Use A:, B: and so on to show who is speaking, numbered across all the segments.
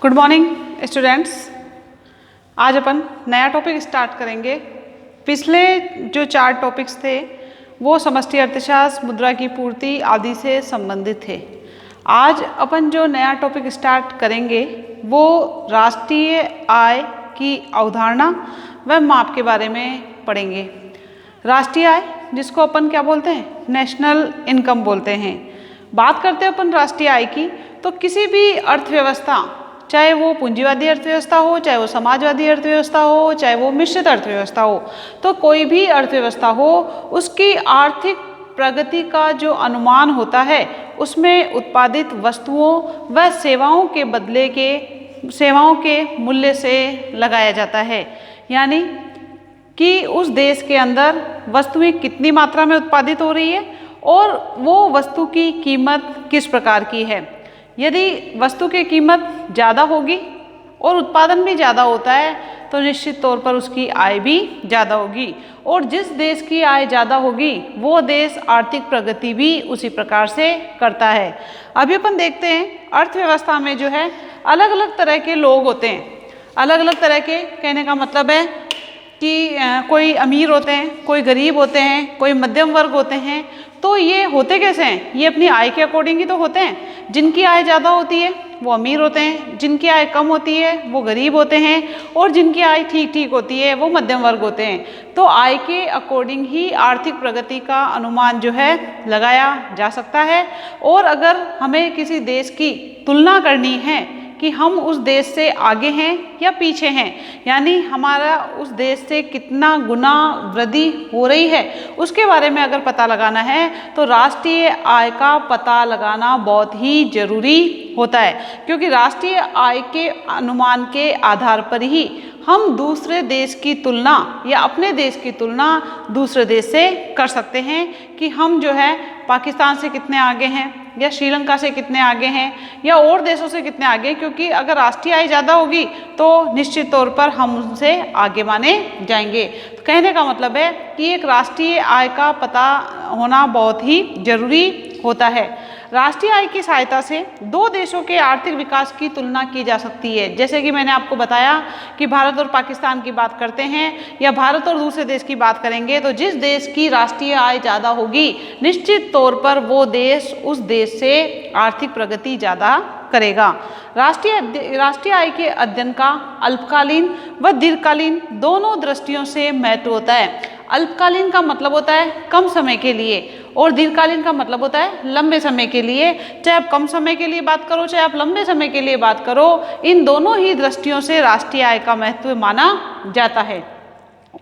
A: Good morning students. आज अपन नया topic start करेंगे। पिछले जो 4 टॉपिक्स थे वो समष्टि अर्थशास्त्र, मुद्रा की पूर्ति आदि से संबंधित थे। आज अपन जो नया टॉपिक स्टार्ट करेंगे वो राष्ट्रीय आय की अवधारणा व माप के बारे में पढ़ेंगे। राष्ट्रीय आय जिसको अपन क्या बोलते हैं, नेशनल इनकम बोलते हैं। बात करते हैं अपन राष्ट्रीय आय की, तो किसी भी अर्थव्यवस्था, चाहे वो पूंजीवादी अर्थव्यवस्था हो, चाहे वो समाजवादी अर्थव्यवस्था हो, चाहे वो मिश्रित अर्थव्यवस्था हो, तो कोई भी अर्थव्यवस्था हो उसकी आर्थिक प्रगति का जो अनुमान होता है उसमें उत्पादित वस्तुओं व सेवाओं के बदले के सेवाओं के मूल्य से लगाया जाता है। यानी कि उस देश के अंदर वस्तुएं कितनी मात्रा में उत्पादित हो रही है और वो वस्तु की कीमत किस प्रकार की है। यदि वस्तु की कीमत ज़्यादा होगी और उत्पादन भी ज़्यादा होता है तो निश्चित तौर पर उसकी आय भी ज़्यादा होगी, और जिस देश की आय ज़्यादा होगी वो देश आर्थिक प्रगति भी उसी प्रकार से करता है। अभी अपन देखते हैं अर्थव्यवस्था में जो है अलग अलग तरह के लोग होते हैं। अलग अलग तरह के कहने का मतलब है कि कोई अमीर होते हैं, कोई गरीब होते हैं, कोई मध्यम वर्ग होते हैं। तो ये होते कैसे हैं? ये अपनी आय के अकॉर्डिंग ही तो होते हैं। जिनकी आय ज़्यादा होती है वो अमीर होते हैं, जिनकी आय कम होती है वो गरीब होते हैं, और जिनकी आय ठीक ठीक होती है वो मध्यम वर्ग होते हैं। तो आय के अकॉर्डिंग ही आर्थिक प्रगति का अनुमान जो है लगाया जा सकता है। और अगर हमें किसी देश की तुलना करनी है कि हम उस देश से आगे हैं या पीछे हैं, यानी हमारा उस देश से कितना गुना वृद्धि हो रही है, उसके बारे में अगर पता लगाना है तो राष्ट्रीय आय का पता लगाना बहुत ही जरूरी होता है। क्योंकि राष्ट्रीय आय के अनुमान के आधार पर ही हम दूसरे देश की तुलना या अपने देश की तुलना दूसरे देश से कर सकते हैं कि हम जो है पाकिस्तान से कितने आगे हैं, या श्रीलंका से कितने आगे हैं, या और देशों से कितने आगे हैं। क्योंकि अगर राष्ट्रीय आय ज़्यादा होगी तो निश्चित तौर पर हम उनसे आगे माने जाएंगे। तो कहने का मतलब है कि एक राष्ट्रीय आय का पता होना बहुत ही जरूरी होता है। राष्ट्रीय आय की सहायता से 2 देशों के आर्थिक विकास की तुलना की जा सकती है। जैसे कि मैंने आपको बताया कि भारत और पाकिस्तान की बात करते हैं या भारत और दूसरे देश की बात करेंगे, तो जिस देश की राष्ट्रीय आय ज़्यादा होगी निश्चित तौर पर वो देश उस देश से आर्थिक प्रगति ज़्यादा करेगा। राष्ट्रीय आय के अध्ययन का अल्पकालीन व दीर्घकालीन दोनों दृष्टियों से महत्व होता है। अल्पकालीन का मतलब होता है कम समय के लिए, और दीर्घकालीन का मतलब होता है लंबे समय के लिए। चाहे आप कम समय के लिए बात करो, चाहे आप लंबे समय के लिए बात करो, इन दोनों ही दृष्टियों से राष्ट्रीय आय का महत्व माना जाता है।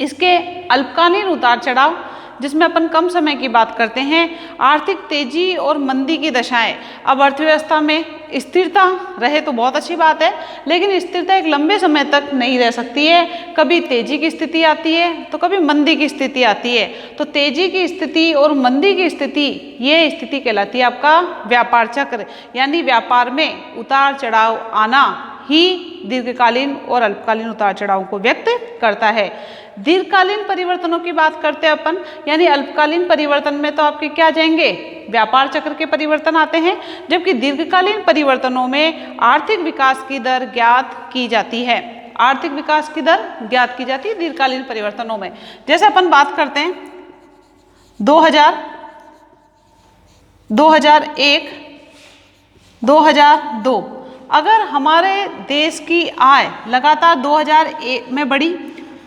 A: इसके अल्पकालीन उतार चढ़ाव, जिसमें अपन कम समय की बात करते हैं, आर्थिक तेजी और मंदी की दशाएं। अब अर्थव्यवस्था में स्थिरता रहे तो बहुत अच्छी बात है, लेकिन स्थिरता एक लंबे समय तक नहीं रह सकती है। कभी तेजी की स्थिति आती है तो कभी मंदी की स्थिति आती है। तो तेजी की स्थिति और मंदी की स्थिति, ये स्थिति कहलाती है आपका व्यापार चक्र। यानी व्यापार में उतार चढ़ाव आना ही दीर्घकालीन और अल्पकालीन उतार चढ़ाव को व्यक्त करता है। दीर्घकालीन परिवर्तनों की बात करते हैं अपन, यानी अल्पकालीन परिवर्तन में तो आपके क्या जाएंगे, व्यापार चक्र के परिवर्तन आते हैं, जबकि दीर्घकालीन परिवर्तनों में आर्थिक विकास की दर ज्ञात की जाती है। आर्थिक विकास की दर ज्ञात की जाती है दीर्घकालीन परिवर्तनों में। जैसे अपन बात करते हैं 2001, 2002, अगर हमारे देश की आय लगातार 2001 में बढ़ी,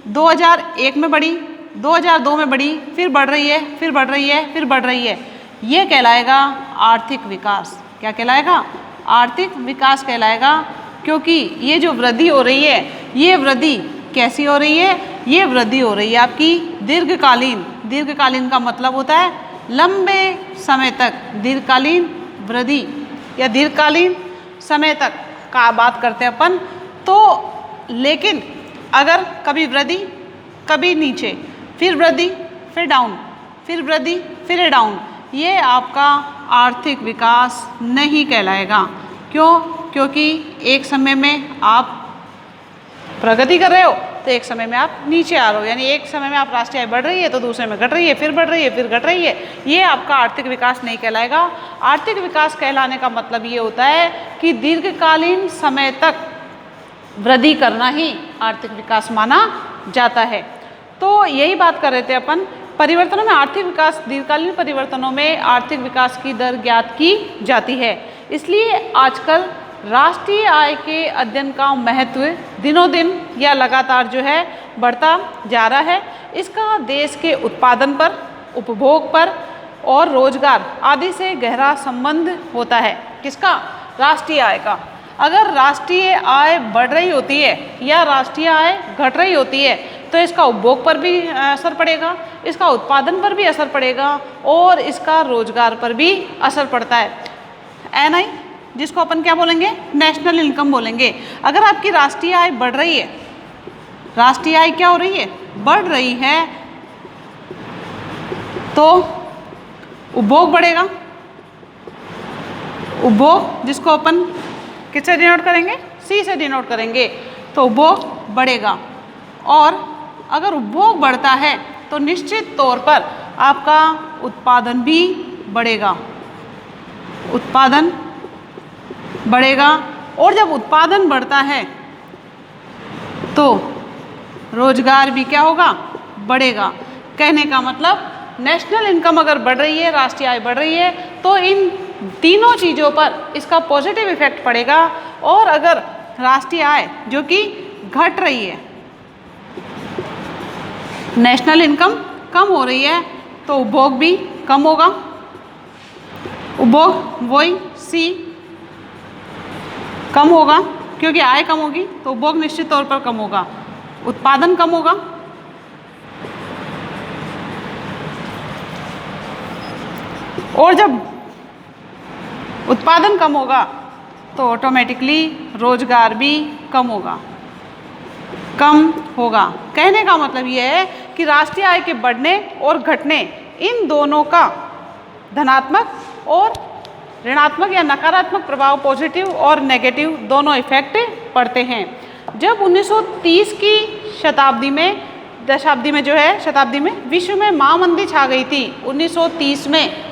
A: 2001 में बढ़ी, 2002 में बढ़ी, फिर बढ़ रही है, फिर बढ़ रही है, फिर बढ़ रही है, ये कहलाएगा आर्थिक विकास। क्या कहलाएगा? आर्थिक विकास कहलाएगा। क्योंकि ये जो वृद्धि हो रही है, ये वृद्धि कैसी हो रही है? ये वृद्धि हो रही है आपकी दीर्घकालीन। दीर्घकालीन का मतलब होता है लंबे समय तक, दीर्घकालीन वृद्धि या दीर्घकालीन समय तक का बात करते हैं अपन। तो लेकिन अगर कभी वृद्धि, कभी नीचे, फिर वृद्धि, फिर डाउन, फिर वृद्धि, फिर डाउन, ये आपका आर्थिक विकास नहीं कहलाएगा। क्यों? क्योंकि एक समय में आप प्रगति कर रहे हो तो एक समय में आप नीचे आ रहे हो। यानी एक समय में आप राष्ट्रीय आय बढ़ रही है तो दूसरे में घट रही है, फिर बढ़ रही है, फिर घट रही है। ये आपका आर्थिक विकास नहीं कहलाएगा। आर्थिक विकास कहलाने का मतलब ये होता है कि दीर्घकालीन समय तक वृद्धि करना ही आर्थिक विकास माना जाता है। तो यही बात कर रहे थे अपन, परिवर्तनों में आर्थिक विकास, दीर्घकालीन परिवर्तनों में आर्थिक विकास की दर ज्ञात की जाती है। इसलिए आजकल राष्ट्रीय आय के अध्ययन का महत्व दिनों दिन या लगातार जो है बढ़ता जा रहा है। इसका देश के उत्पादन पर, उपभोग पर और रोजगार आदि से गहरा संबंध होता है। किसका? राष्ट्रीय आय का। अगर राष्ट्रीय आय बढ़ रही होती है या राष्ट्रीय आय घट रही होती है तो इसका उपभोग पर भी असर पड़ेगा, इसका उत्पादन पर भी असर पड़ेगा और इसका रोजगार पर भी असर पड़ता है। एनआई, जिसको अपन क्या बोलेंगे? नेशनल इनकम बोलेंगे। अगर आपकी राष्ट्रीय आय बढ़ रही है, राष्ट्रीय आय क्या हो रही है? बढ़ रही है, तो उपभोग बढ़ेगा। उपभोग, जिसको अपन किससे डिनोट करेंगे? सी से डिनोट करेंगे। तो उपभोग बढ़ेगा और अगर उपभोग बढ़ता है तो निश्चित तौर पर आपका उत्पादन भी बढ़ेगा। उत्पादन बढ़ेगा और जब उत्पादन बढ़ता है तो रोजगार भी क्या होगा? बढ़ेगा। कहने का मतलब नेशनल इनकम अगर बढ़ रही है, राष्ट्रीय आय बढ़ रही है, तो इन तीनों चीज़ों पर इसका पॉजिटिव इफेक्ट पड़ेगा। और अगर राष्ट्रीय आय जो कि घट रही है, नेशनल इनकम कम हो रही है, तो उपभोग भी कम होगा। उपभोग वही सी कम होगा, क्योंकि आय कम होगी तो उपभोग निश्चित तौर पर कम होगा। उत्पादन कम होगा, और जब उत्पादन कम होगा तो ऑटोमेटिकली रोजगार भी कम होगा। कहने का मतलब यह है कि राष्ट्रीय आय के बढ़ने और घटने, इन दोनों का धनात्मक और ऋणात्मक या नकारात्मक प्रभाव, पॉजिटिव और नेगेटिव दोनों इफेक्ट पड़ते हैं। जब 1930 की शताब्दी में विश्व में महामंदी छा गई थी। 1930 में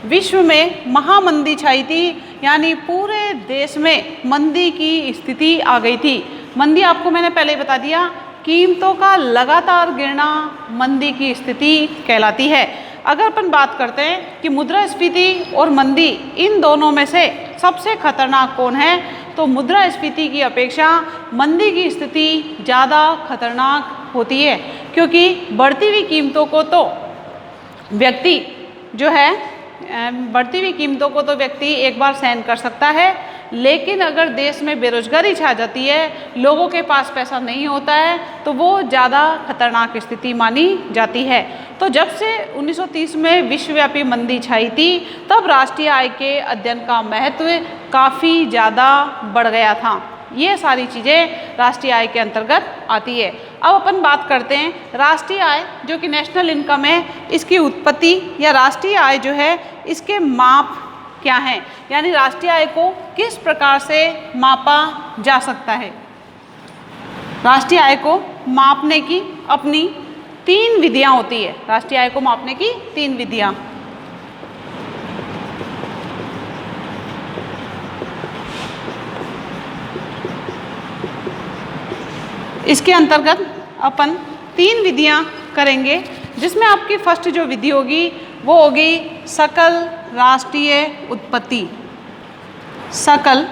A: विश्व में महामंदी छाई थी, यानी पूरे देश में मंदी की स्थिति आ गई थी। मंदी आपको मैंने पहले ही बता दिया, कीमतों का लगातार गिरना मंदी की स्थिति कहलाती है। अगर अपन बात करते हैं कि मुद्रास्फीति और मंदी, इन दोनों में से सबसे खतरनाक कौन है, तो मुद्रास्फीति की अपेक्षा मंदी की स्थिति ज़्यादा खतरनाक होती है। क्योंकि बढ़ती हुई कीमतों को तो व्यक्ति एक बार सहन कर सकता है, लेकिन अगर देश में बेरोजगारी छा जाती है, लोगों के पास पैसा नहीं होता है, तो वो ज़्यादा खतरनाक स्थिति मानी जाती है। तो जब से 1930 में विश्वव्यापी मंदी छाई थी, तब राष्ट्रीय आय के अध्ययन का महत्व काफ़ी ज़्यादा बढ़ गया था। ये सारी चीज़ें राष्ट्रीय आय के अंतर्गत आती है। अब अपन बात करते हैं राष्ट्रीय आय जो कि नेशनल इनकम है, इसकी उत्पत्ति या राष्ट्रीय आय जो है इसके माप क्या हैं, यानी राष्ट्रीय आय को किस प्रकार से मापा जा सकता है। राष्ट्रीय आय को मापने की अपनी 3 विधियां होती है। राष्ट्रीय आय को मापने की 3 विधियां। इसके अंतर्गत अपन 3 विधियां करेंगे, जिसमें आपकी फर्स्ट जो विधि होगी वो होगी सकल राष्ट्रीय उत्पत्ति। सकल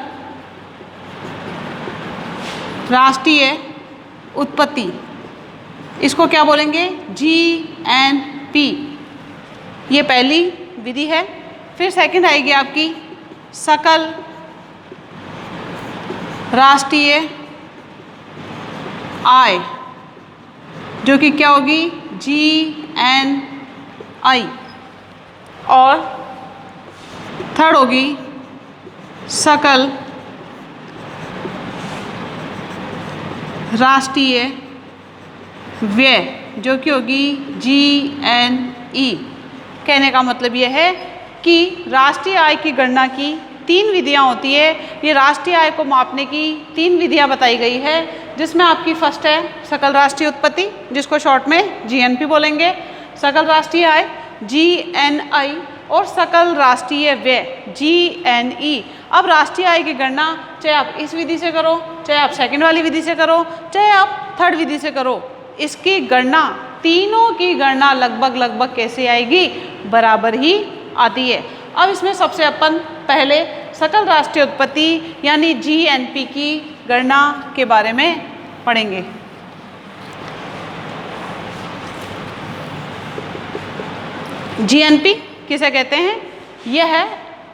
A: राष्ट्रीय उत्पत्ति, इसको क्या बोलेंगे? GNP। ये पहली विधि है। फिर सेकंड आएगी आपकी सकल राष्ट्रीय आय, जो कि क्या होगी? GNI। और थर्ड होगी सकल राष्ट्रीय व्यय, जो कि होगी GNE। कहने का मतलब यह है कि राष्ट्रीय आय की गणना की 3 विधियां होती है। ये राष्ट्रीय आय को मापने की 3 विधियां बताई गई है, जिसमें आपकी फर्स्ट है सकल राष्ट्रीय उत्पत्ति, जिसको शॉर्ट में GNP बोलेंगे। सकल राष्ट्रीय आय GNI और सकल राष्ट्रीय व्यय GNE। अब राष्ट्रीय आय की गणना चाहे आप इस विधि से करो, चाहे आप सेकंड वाली विधि से करो, चाहे आप थर्ड विधि से करो, इसकी गणना, तीनों की गणना लगभग कैसे आएगी, बराबर ही आती है। अब इसमें सबसे अपन पहले सकल राष्ट्रीय उत्पत्ति यानी GNP की गणना के बारे में पढ़ेंगे। GNP किसे कहते हैं? यह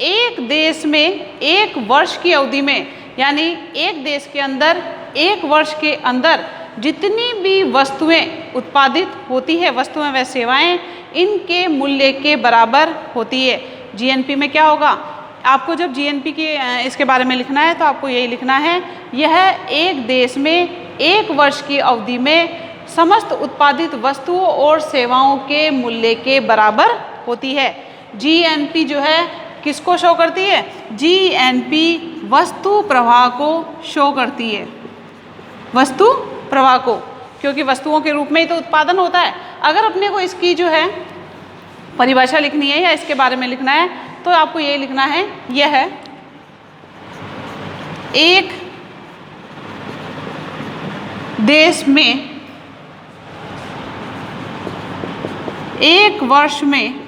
A: एक देश में एक वर्ष की अवधि में, यानी एक देश के अंदर एक वर्ष के अंदर जितनी भी वस्तुएं उत्पादित होती है, वस्तुएं व सेवाएं, इनके मूल्य के बराबर होती है। GNP में क्या होगा, आपको जब GNP के इसके बारे में लिखना है तो आपको यही लिखना है, यह एक देश में एक वर्ष की अवधि में समस्त उत्पादित वस्तुओं और सेवाओं के मूल्य के बराबर होती है। GNP जो है किसको शो करती है? GNP वस्तु प्रवाह को शो करती है, वस्तु प्रवाह को, क्योंकि वस्तुओं के रूप में ही तो उत्पादन होता है। अगर अपने को इसकी जो है परिभाषा लिखनी है या इसके बारे में लिखना है तो आपको ये लिखना है, यह है एक देश में एक वर्ष में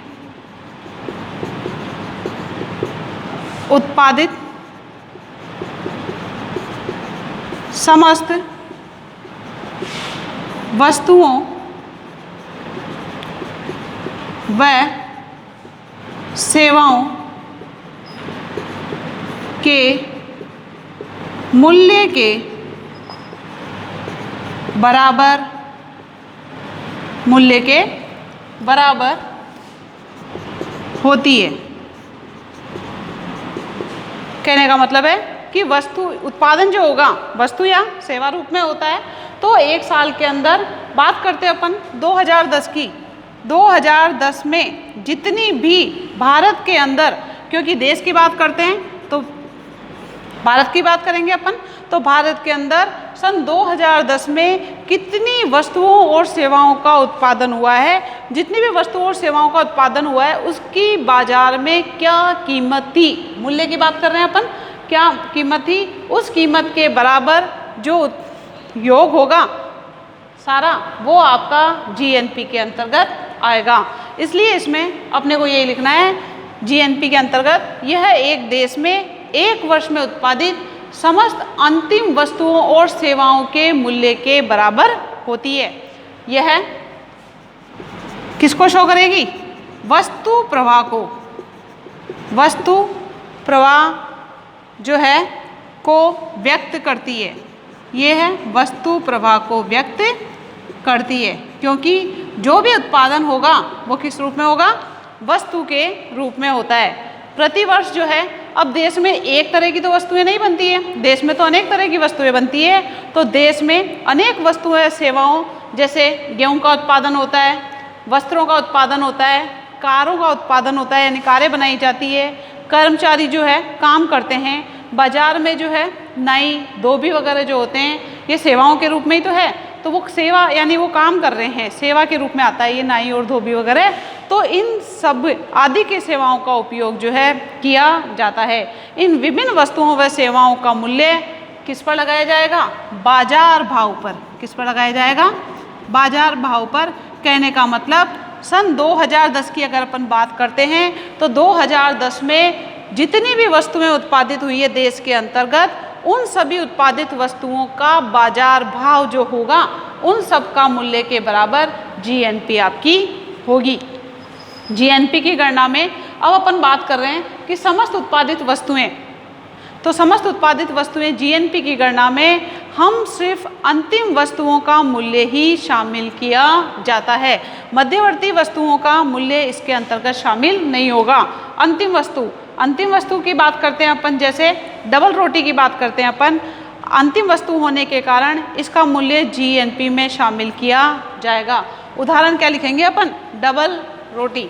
A: उत्पादित समस्त वस्तुओं व सेवाओं के मूल्य के बराबर, मूल्य के बराबर होती है। कहने का मतलब है कि वस्तु उत्पादन जो होगा वस्तु या सेवा रूप में होता है, तो एक साल के अंदर, बात करते हैं अपन 2010 की, 2010 में जितनी भी भारत के अंदर, क्योंकि देश की बात करते हैं तो भारत की बात करेंगे अपन, तो भारत के अंदर सन 2010 में कितनी वस्तुओं और सेवाओं का उत्पादन हुआ है, जितनी भी वस्तुओं और सेवाओं का उत्पादन हुआ है उसकी बाजार में क्या कीमत थी, मूल्य की बात कर रहे हैं अपन, क्या कीमत थी, उस कीमत के बराबर जो योग होगा सारा, वो आपका GNP के अंतर्गत आएगा। इसलिए इसमें अपने को यही लिखना है, GNP के अंतर्गत यह एक देश में एक वर्ष में उत्पादित समस्त अंतिम वस्तुओं और सेवाओं के मूल्य के बराबर होती है। यह किसको शो करेगी? वस्तु प्रवाह को, वस्तु प्रवाह जो है को व्यक्त करती है। यह है वस्तु प्रवाह को व्यक्त करती है, क्योंकि जो भी उत्पादन होगा वो किस रूप में होगा? वस्तु के रूप में होता है। प्रतिवर्ष जो है, अब देश में एक तरह की तो वस्तुएं नहीं बनती है, देश में तो अनेक तरह की वस्तुएं बनती है, तो देश में अनेक वस्तुएं सेवाओं, जैसे गेहूं का उत्पादन होता है, वस्त्रों का उत्पादन होता है, कारों का उत्पादन होता है, यानी कारें बनाई जाती है, कर्मचारी जो है काम करते हैं, बाजार में जो है नाई धोबी वगैरह जो होते हैं, ये सेवाओं के रूप में ही तो है, तो वो सेवा यानी वो काम कर रहे हैं, सेवा के रूप में आता है ये नाई और धोबी वगैरह। तो इन सब आदि के सेवाओं का उपयोग जो है किया जाता है। इन विभिन्न वस्तुओं व सेवाओं का मूल्य किस पर लगाया जाएगा? बाजार भाव पर। किस पर लगाया जाएगा? बाजार भाव पर। कहने का मतलब सन 2010 की अगर अपन बात करते हैं तो 2010 में जितनी भी वस्तुएं उत्पादित हुई है देश के अंतर्गत, उन सभी उत्पादित वस्तुओं का बाजार भाव जो होगा उन सब का मूल्य के बराबर GNP आपकी होगी। GNP की गणना में अब अपन बात कर रहे हैं कि समस्त उत्पादित वस्तुएं, तो समस्त उत्पादित वस्तुएं GNP की गणना में हम सिर्फ अंतिम वस्तुओं का मूल्य ही शामिल किया जाता है, मध्यवर्ती वस्तुओं का मूल्य इसके अंतर्गत शामिल नहीं होगा। अंतिम वस्तु की बात करते हैं अपन, जैसे डबल रोटी की बात करते हैं अपन, अंतिम वस्तु होने के कारण इसका मूल्य GNP में शामिल किया जाएगा। उदाहरण क्या लिखेंगे अपन? डबल रोटी,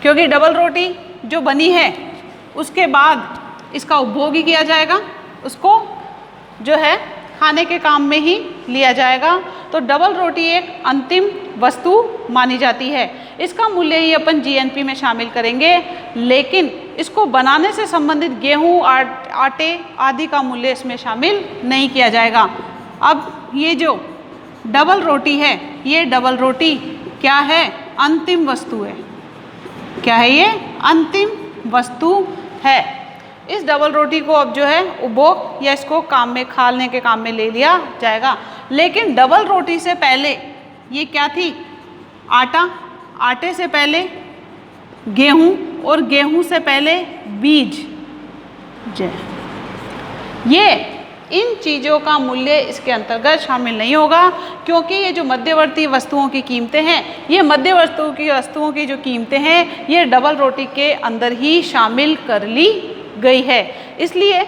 A: क्योंकि डबल रोटी जो बनी है उसके बाद इसका उपभोग ही किया जाएगा, उसको जो है खाने के काम में ही लिया जाएगा, तो डबल रोटी एक अंतिम वस्तु मानी जाती है। इसका मूल्य ही अपन जीएनपी में शामिल करेंगे, लेकिन इसको बनाने से संबंधित गेहूं, आटे आदि का मूल्य इसमें शामिल नहीं किया जाएगा। अब ये जो डबल रोटी है, ये डबल रोटी क्या है? अंतिम वस्तु है। क्या है ये? अंतिम वस्तु है। इस डबल रोटी को अब जो है उपभोग या इसको काम में, खाने के काम में ले लिया जाएगा। लेकिन डबल रोटी से पहले ये क्या थी? आटा, आटे से पहले गेहूं और गेहूं से पहले बीज। ये इन चीज़ों का मूल्य इसके अंतर्गत शामिल नहीं होगा, क्योंकि ये जो मध्यवर्ती वस्तुओं की कीमतें हैं, ये मध्यवर्ती वस्तुओं की जो कीमतें हैं, ये डबल रोटी के अंदर ही शामिल कर ली गई है। इसलिए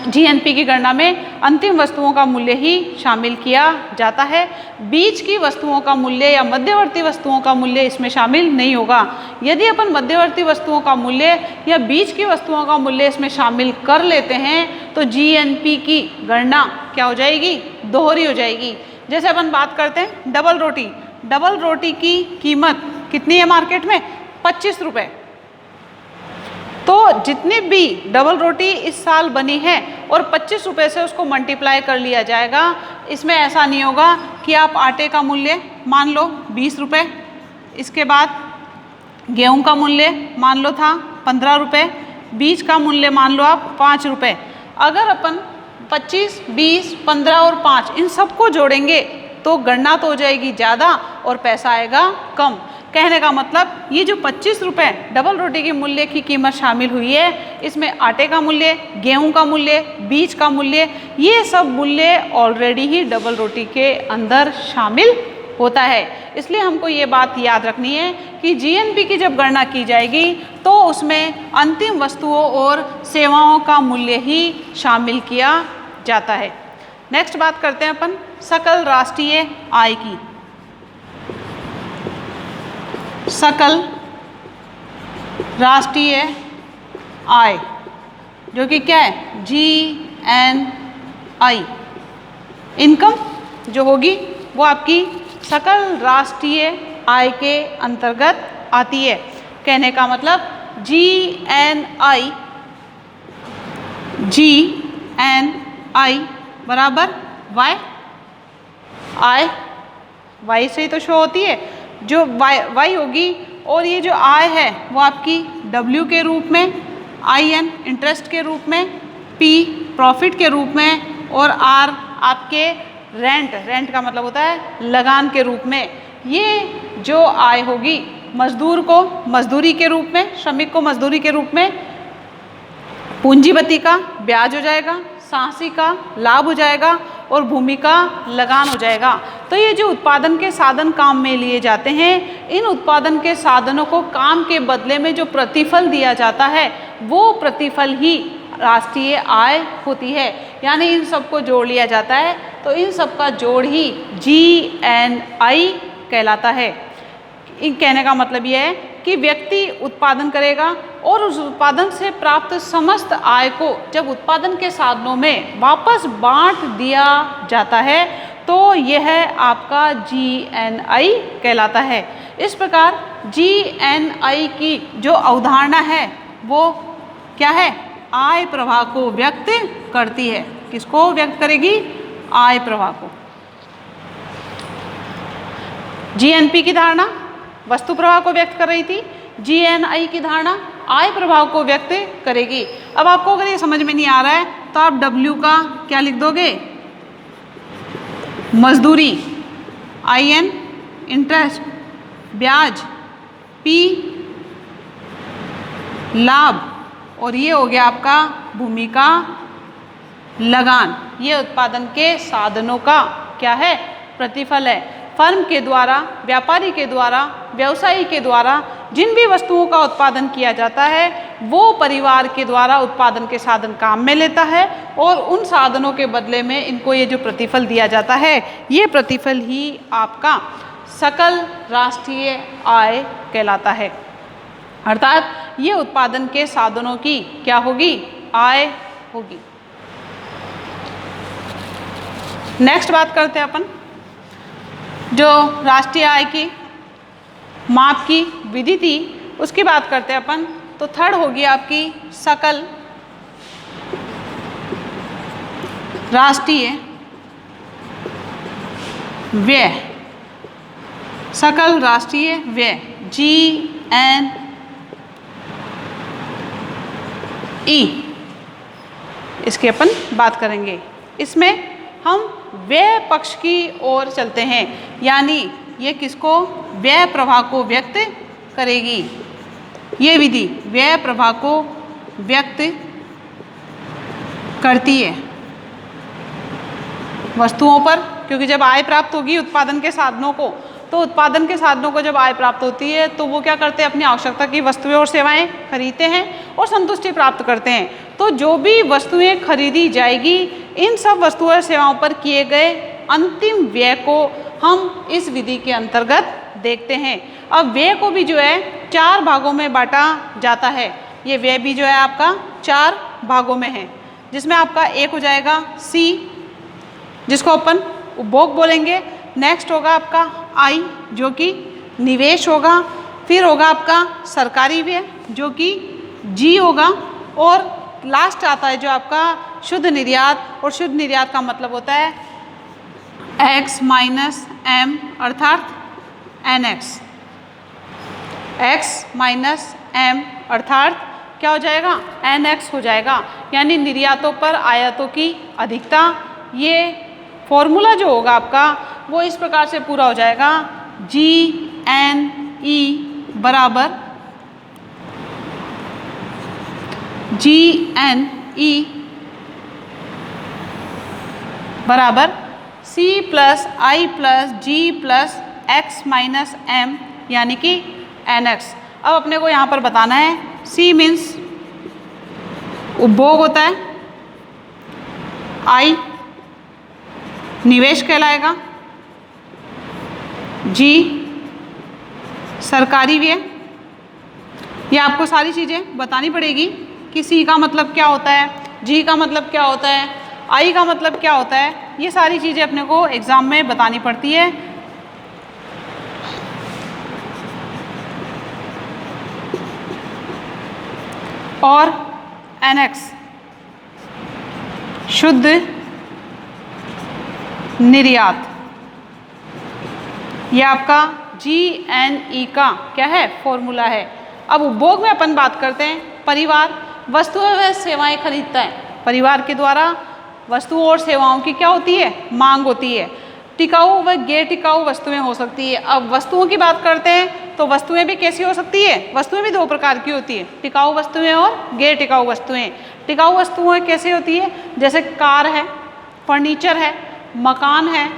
A: जीएनपी की गणना में अंतिम वस्तुओं का मूल्य ही शामिल किया जाता है। बीच की वस्तुओं का मूल्य या मध्यवर्ती वस्तुओं का मूल्य इसमें शामिल नहीं होगा। यदि अपन मध्यवर्ती वस्तुओं का मूल्य या बीच की वस्तुओं का मूल्य इसमें शामिल कर लेते हैं तो जीएनपी की गणना क्या हो जाएगी? दोहरी हो जाएगी। जैसे अपन बात करते हैं डबल रोटी, डबल रोटी की कीमत कितनी है मार्केट में? 25 रुपये। तो जितनी भी डबल रोटी इस साल बनी है और 25 रुपये से उसको मल्टीप्लाई कर लिया जाएगा। इसमें ऐसा नहीं होगा कि आप आटे का मूल्य मान लो 20 रुपये, इसके बाद गेहूं का मूल्य मान लो था 15 रुपये, बीज का मूल्य मान लो आप 5 रुपये। अगर अपन 25, 20, 15 और 5 इन सबको जोड़ेंगे तो गणना तो हो जाएगी ज़्यादा और पैसा आएगा कम। कहने का मतलब ये जो 25 रुपये डबल रोटी के मूल्य की कीमत शामिल हुई है, इसमें आटे का मूल्य, गेहूं का मूल्य, बीज का मूल्य, ये सब मूल्य ऑलरेडी ही डबल रोटी के अंदर शामिल होता है। इसलिए हमको ये बात याद रखनी है कि जीएनपी की जब गणना की जाएगी तो उसमें अंतिम वस्तुओं और सेवाओं का मूल्य ही शामिल किया जाता है। नेक्स्ट बात करते हैं अपन सकल राष्ट्रीय आय की। सकल राष्ट्रीय आय जो कि क्या है? GNI इनकम जो होगी वो आपकी सकल राष्ट्रीय आय के अंतर्गत आती है। कहने का मतलब GNI बराबर वाई, आय वाई से ही तो शो होती है, जो वाई होगी, और ये जो आय है वो आपकी W के रूप में, IN इंटरेस्ट के रूप में, P प्रॉफिट के रूप में, और R आपके रेंट का मतलब होता है लगान के रूप में। ये जो आय होगी मजदूर को मजदूरी के रूप में, श्रमिक को मजदूरी के रूप में, पूंजीपति का ब्याज हो जाएगा, साहसी का लाभ हो जाएगा और भूमि का लगान हो जाएगा। तो ये जो उत्पादन के साधन काम में लिए जाते हैं, इन उत्पादन के साधनों को काम के बदले में जो प्रतिफल दिया जाता है वो प्रतिफल ही राष्ट्रीय आय होती है। यानी इन सबको जोड़ लिया जाता है तो इन सब का जोड़ ही GNI कहलाता है। इन कहने का मतलब यह है कि व्यक्ति उत्पादन करेगा और उस उत्पादन से प्राप्त समस्त आय को जब उत्पादन के साधनों में वापस बांट दिया जाता है तो यह आपका GNI कहलाता है। इस प्रकार GNI की जो अवधारणा है वो क्या है? आय प्रवाह को व्यक्त करती है। किसको व्यक्त करेगी? आय प्रवाह को। GNP की धारणा वस्तु प्रवाह को व्यक्त कर रही थी, GNI की धारणा आय प्रवाह को व्यक्त करेगी। अब आपको अगर ये समझ में नहीं आ रहा है तो आप W का क्या लिख दोगे? मजदूरी, IN इंटरेस्ट, ब्याज, P लाभ, और ये हो गया आपका भूमि का लगान। ये उत्पादन के साधनों का क्या है? प्रतिफल है। फर्म के द्वारा, व्यापारी के द्वारा, व्यवसायी के द्वारा जिन भी वस्तुओं का उत्पादन किया जाता है वो परिवार के द्वारा उत्पादन के साधन काम में लेता है और उन साधनों के बदले में इनको ये जो प्रतिफल दिया जाता है ये प्रतिफल ही आपका सकल राष्ट्रीय आय कहलाता है। अर्थात ये उत्पादन के साधनों की क्या होगी? आय होगी। नेक्स्ट बात करते हैं अपन जो राष्ट्रीय आय की। माप की विधि थी उसकी बात करते हैं अपन। तो थर्ड होगी आपकी सकल राष्ट्रीय व्यय, सकल राष्ट्रीय व्यय GNE, इसकी अपन बात करेंगे। इसमें हम व्यय पक्ष की ओर चलते हैं, यानी ये किसको, व्यय प्रवाह को व्यक्त करेगी। ये विधि व्यय प्रवाह को व्यक्त करती है वस्तुओं पर, क्योंकि जब आय प्राप्त होगी उत्पादन के साधनों को, तो उत्पादन के साधनों को जब आय प्राप्त होती है तो वो क्या करते हैं, अपनी आवश्यकता की वस्तुएं और सेवाएं खरीदते हैं और संतुष्टि प्राप्त करते हैं। तो जो भी वस्तुएं खरीदी जाएगी, इन सब वस्तुओं और सेवाओं पर किए गए अंतिम व्यय को हम इस विधि के अंतर्गत देखते हैं। अब व्यय को भी जो है 4 भागों में बांटा जाता है। ये व्यय भी जो है आपका 4 भागों में है, जिसमें आपका एक हो जाएगा C, जिसको अपन उपभोग बोलेंगे। नेक्स्ट होगा आपका I, जो कि निवेश होगा। फिर होगा आपका सरकारी व्यय, जो कि G होगा। और लास्ट आता है जो आपका शुद्ध निर्यात, और शुद्ध निर्यात का मतलब होता है X माइनस M अर्थात NX। X माइनस M अर्थात क्या हो जाएगा, NX हो जाएगा, यानी निर्यातों पर आयातों की अधिकता। ये फॉर्मूला जो होगा आपका वो इस प्रकार से पूरा हो जाएगा, GNE बराबर C plus I plus G plus X minus M, यानी कि NX। अब अपने को यहाँ पर बताना है, C मीन्स उपभोग होता है, I निवेश कहलाएगा, G सरकारी व्यय। ये आपको सारी चीज़ें बतानी पड़ेगी कि C का मतलब क्या होता है, G का मतलब क्या होता है, I का मतलब क्या होता है। ये सारी चीज़ें अपने को एग्ज़ाम में बतानी पड़ती है। और NX शुद्ध निर्यात, ये आपका GNE का क्या है, फॉर्मूला है। अब उपभोग में अपन बात करते हैं, परिवार वस्तुएं व सेवाएं खरीदता है। परिवार के द्वारा वस्तुओं और सेवाओं की क्या होती है, मांग होती है। टिकाऊ व गैर टिकाऊ वस्तुएं हो सकती है। अब वस्तुओं की बात करते हैं तो वस्तुएं भी कैसी हो सकती है, वस्तुएं भी 2 प्रकार की होती है, टिकाऊ वस्तुएं और गैर टिकाऊ वस्तुएं। टिकाऊ वस्तुएं कैसे होती है, जैसे कार है, फर्नीचर है, मकान है,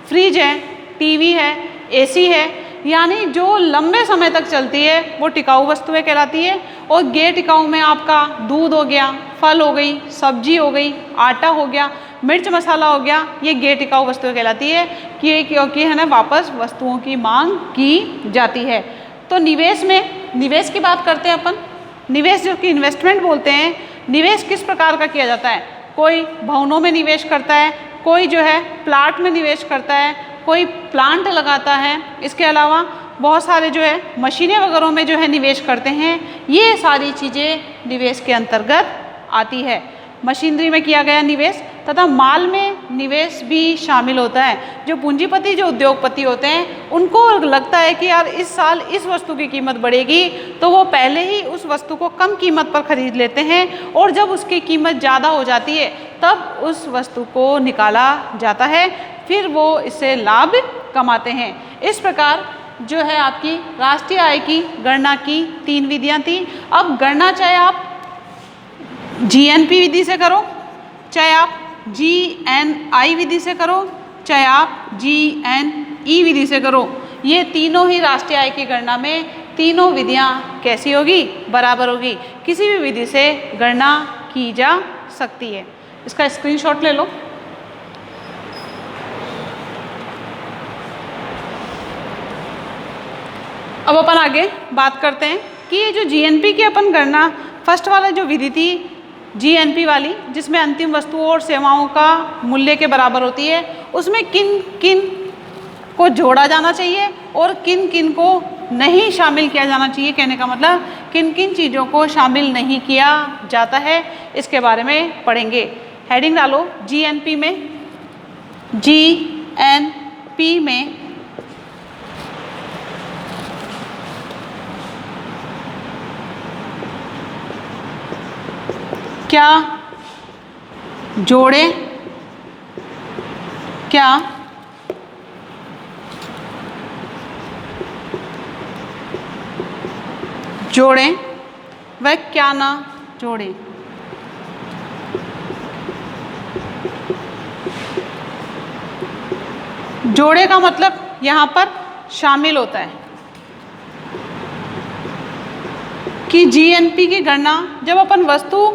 A: फ्रिज है, टीवी है, AC है, यानी जो लंबे समय तक चलती है वो टिकाऊ वस्तुएं कहलाती है। और गैर टिकाऊ में आपका दूध हो गया, फल हो गई, सब्जी हो गई, आटा हो गया, मिर्च मसाला हो गया, ये गैर टिकाऊ वस्तुएं कहलाती है कि क्योंकि है ना वापस वस्तुओं की मांग की जाती है। तो निवेश में, निवेश की बात करते हैं अपन। निवेश जो कि इन्वेस्टमेंट बोलते हैं, निवेश किस प्रकार का किया जाता है, कोई भवनों में निवेश करता है, कोई जो है प्लाट में निवेश करता है, कोई प्लांट लगाता है, इसके अलावा बहुत सारे जो है मशीनें वगैरह में जो है निवेश करते हैं। ये सारी चीज़ें निवेश के अंतर्गत आती है। मशीनरी में किया गया निवेश तथा माल में निवेश भी शामिल होता है। जो पूंजीपति, जो उद्योगपति होते हैं, उनको लगता है कि यार इस साल इस वस्तु की कीमत बढ़ेगी, तो वो पहले ही उस वस्तु को कम कीमत पर खरीद लेते हैं, और जब उसकी कीमत ज़्यादा हो जाती है तब उस वस्तु को निकाला जाता है, फिर वो इससे लाभ कमाते हैं। इस प्रकार जो है आपकी राष्ट्रीय आय की गणना की 3 विधियाँ थी। अब गणना चाहे आप GNP विधि से करो, चाहे आप GNI विधि से करो, चाहे आप GNE विधि से करो, ये तीनों ही राष्ट्रीय आय की गणना में तीनों विधियाँ कैसी होगी, बराबर होगी। किसी भी विधि से गणना की जा सकती है। इसका स्क्रीनशॉट ले लो। अब अपन आगे बात करते हैं कि ये जो GNP की अपन गणना, फर्स्ट वाला जो विधि थी GNP वाली, जिसमें अंतिम वस्तुओं और सेवाओं का मूल्य के बराबर होती है, उसमें किन किन को जोड़ा जाना चाहिए और किन किन को नहीं शामिल किया जाना चाहिए। कहने का मतलब किन किन चीज़ों को शामिल नहीं किया जाता है, इसके बारे में पढ़ेंगे। हेडिंग डालो जीएनपी में। जीएनपी में क्या जोड़े, क्या जोड़ें व क्या ना जोड़ें। जोड़े का मतलब यहाँ पर शामिल होता है कि जीएनपी की गणना जब अपन वस्तु,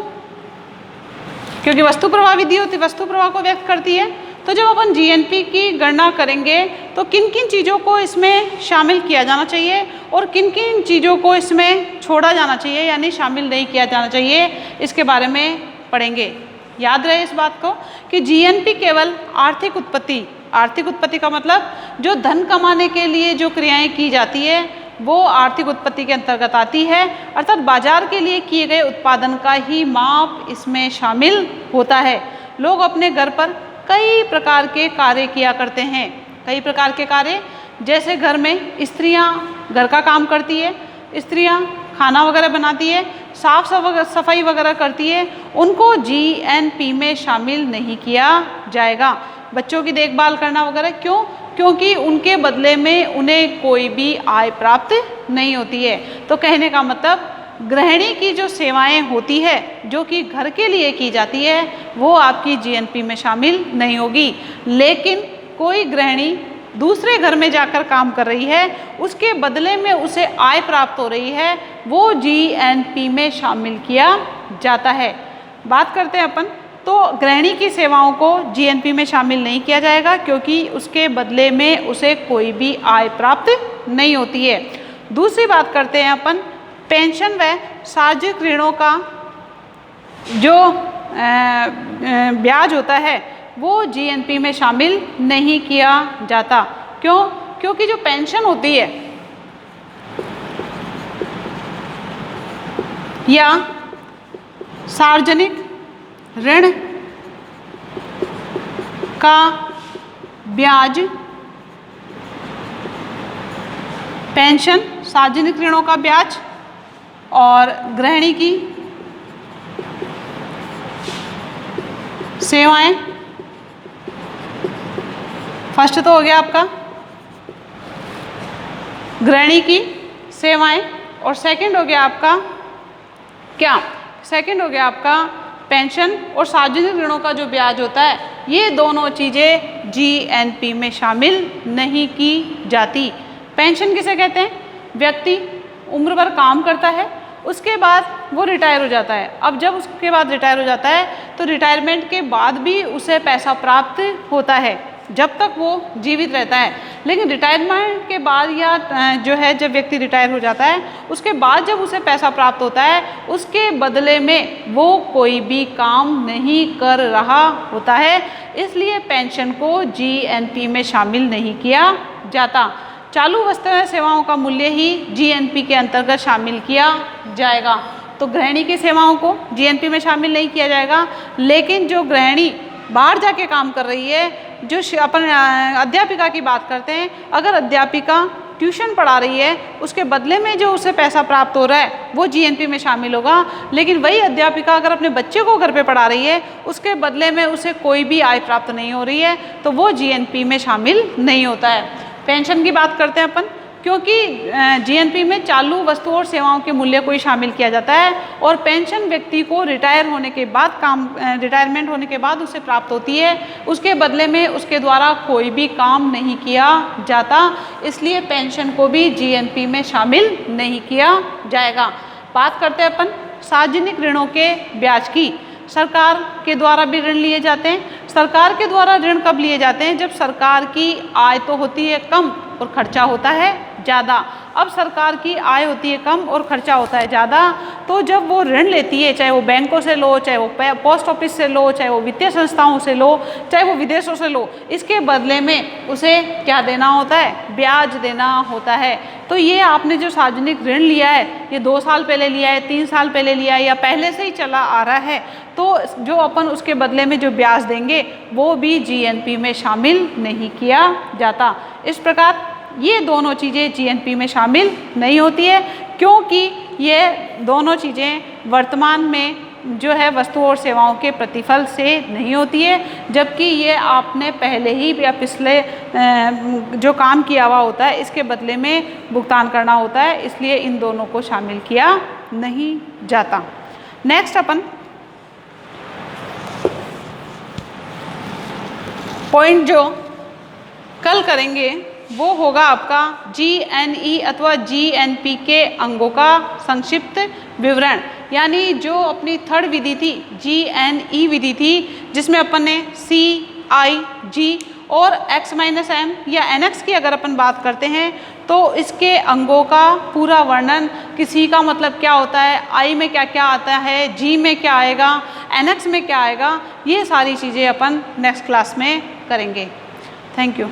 A: क्योंकि वस्तु प्रवाह विधि होती है, वस्तु प्रवाह को व्यक्त करती है, तो जब अपन जीएनपी की गणना करेंगे तो किन किन चीज़ों को इसमें शामिल किया जाना चाहिए और किन किन चीज़ों को इसमें छोड़ा जाना चाहिए यानी शामिल नहीं किया जाना चाहिए, इसके बारे में पढ़ेंगे। याद रहे इस बात को कि जीएनपी केवल आर्थिक उत्पत्ति, आर्थिक उत्पत्ति का मतलब जो धन कमाने के लिए जो क्रियाएं की जाती है वो आर्थिक उत्पत्ति के अंतर्गत आती है, अर्थात बाजार के लिए किए गए उत्पादन का ही माप इसमें शामिल होता है। लोग अपने घर पर कई प्रकार के कार्य किया करते हैं, कई प्रकार के कार्य, जैसे घर में स्त्रियां घर का काम करती है, स्त्रियां खाना वगैरह बनाती है, साफ सफाई वगैरह करती है, उनको जीएनपी में शामिल नहीं किया जाएगा। बच्चों की देखभाल करना वगैरह, क्यों? क्योंकि उनके बदले में उन्हें कोई भी आय प्राप्त नहीं होती है। तो कहने का मतलब गृहिणी की जो सेवाएं होती है जो कि घर के लिए की जाती है वो आपकी जीएनपी में शामिल नहीं होगी। लेकिन कोई गृहिणी दूसरे घर में जाकर काम कर रही है, उसके बदले में उसे आय प्राप्त हो रही है, वो जीएनपी में शामिल किया जाता है। बात करते हैं अपन, तो गृहिणी की सेवाओं को जीएनपी में शामिल नहीं किया जाएगा क्योंकि उसके बदले में उसे कोई भी आय प्राप्त नहीं होती है। दूसरी बात करते हैं अपन, पेंशन व सार्वजनिक ऋणों का जो ब्याज होता है वो जीएनपी में शामिल नहीं किया जाता। क्यों? क्योंकि जो पेंशन होती है या सार्वजनिक ऋण का ब्याज, पेंशन, सार्वजनिक ऋणों का ब्याज और गृहिणी की सेवाएं, फर्स्ट तो हो गया आपका गृहिणी की सेवाएं और सेकंड हो गया आपका क्या? सेकंड हो गया आपका पेंशन और सार्वजनिक ऋणों का जो ब्याज होता है, ये दोनों चीज़ें जीएनपी में शामिल नहीं की जाती। पेंशन किसे कहते हैं? व्यक्ति उम्र भर काम करता है, उसके बाद वो रिटायर हो जाता है। अब जब उसके बाद रिटायर हो जाता है तो रिटायरमेंट के बाद भी उसे पैसा प्राप्त होता है जब तक वो जीवित रहता है। लेकिन रिटायरमेंट के बाद या जो है जब व्यक्ति रिटायर हो जाता है उसके बाद जब उसे पैसा प्राप्त होता है उसके बदले में वो कोई भी काम नहीं कर रहा होता है, इसलिए पेंशन को जीएनपी में शामिल नहीं किया जाता। चालू वस्तु एवं सेवाओं का मूल्य ही जीएनपी के अंतर्गत शामिल किया जाएगा। तो गृहिणी की सेवाओं को जीएनपी में शामिल नहीं किया जाएगा, लेकिन जो गृहिणी बाहर जाके काम कर रही है, जो अपन अध्यापिका की बात करते हैं, अगर अध्यापिका ट्यूशन पढ़ा रही है उसके बदले में जो उसे पैसा प्राप्त हो रहा है वो जीएनपी में शामिल होगा। लेकिन वही अध्यापिका अगर अपने बच्चे को घर पे पढ़ा रही है उसके बदले में उसे कोई भी आय प्राप्त नहीं हो रही है तो वो जीएनपी में शामिल नहीं होता है। पेंशन की बात करते हैं अपन, क्योंकि जीएनपी में चालू वस्तुओं और सेवाओं के मूल्य को ही शामिल किया जाता है और पेंशन व्यक्ति को रिटायर होने के बाद रिटायरमेंट होने के बाद उसे प्राप्त होती है, उसके बदले में उसके द्वारा कोई भी काम नहीं किया जाता, इसलिए पेंशन को भी जीएनपी में शामिल नहीं किया जाएगा। बात करते हैं अपन सार्वजनिक ऋणों के ब्याज की। सरकार के द्वारा भी ऋण लिए जाते हैं। सरकार के द्वारा ऋण कब लिए जाते हैं? जब सरकार की आय तो होती है कम और खर्चा होता है ज़्यादा। अब सरकार की आय होती है कम और खर्चा होता है ज़्यादा, तो जब वो ऋण लेती है, चाहे वो बैंकों से लो, चाहे वो पोस्ट ऑफिस से लो, चाहे वो वित्तीय संस्थाओं से लो, चाहे वो विदेशों से लो, इसके बदले में उसे क्या देना होता है? ब्याज देना होता है। तो ये आपने जो सार्वजनिक ऋण लिया है, ये 2 साल पहले लिया है, 3 साल पहले लिया है या पहले से ही चला आ रहा है, तो जो अपन उसके बदले में जो ब्याज देंगे वो भी जीएनपी में शामिल नहीं किया जाता। इस प्रकार ये दोनों चीज़ें जीएनपी में शामिल नहीं होती है, क्योंकि ये दोनों चीज़ें वर्तमान में जो है वस्तुओं और सेवाओं के प्रतिफल से नहीं होती है, जबकि ये आपने पहले ही या पिछले जो काम किया हुआ होता है इसके बदले में भुगतान करना होता है, इसलिए इन दोनों को शामिल किया नहीं जाता। नेक्स्ट अपन पॉइंट जो कल करेंगे वो होगा आपका जीएनई अथवा जीएनपी के अंगों का संक्षिप्त विवरण, यानी जो अपनी थर्ड विधि थी, जीएनई विधि थी, जिसमें अपन ने सी, आई, जी और x माइनस एम या एनएक्स की अगर अपन बात करते हैं तो इसके अंगों का पूरा वर्णन, किसी का मतलब क्या होता है, आई में क्या क्या आता है, जी में क्या आएगा, एनएक्स में क्या आएगा, ये सारी चीज़ें अपन नेक्स्ट क्लास में करेंगे। Thank you.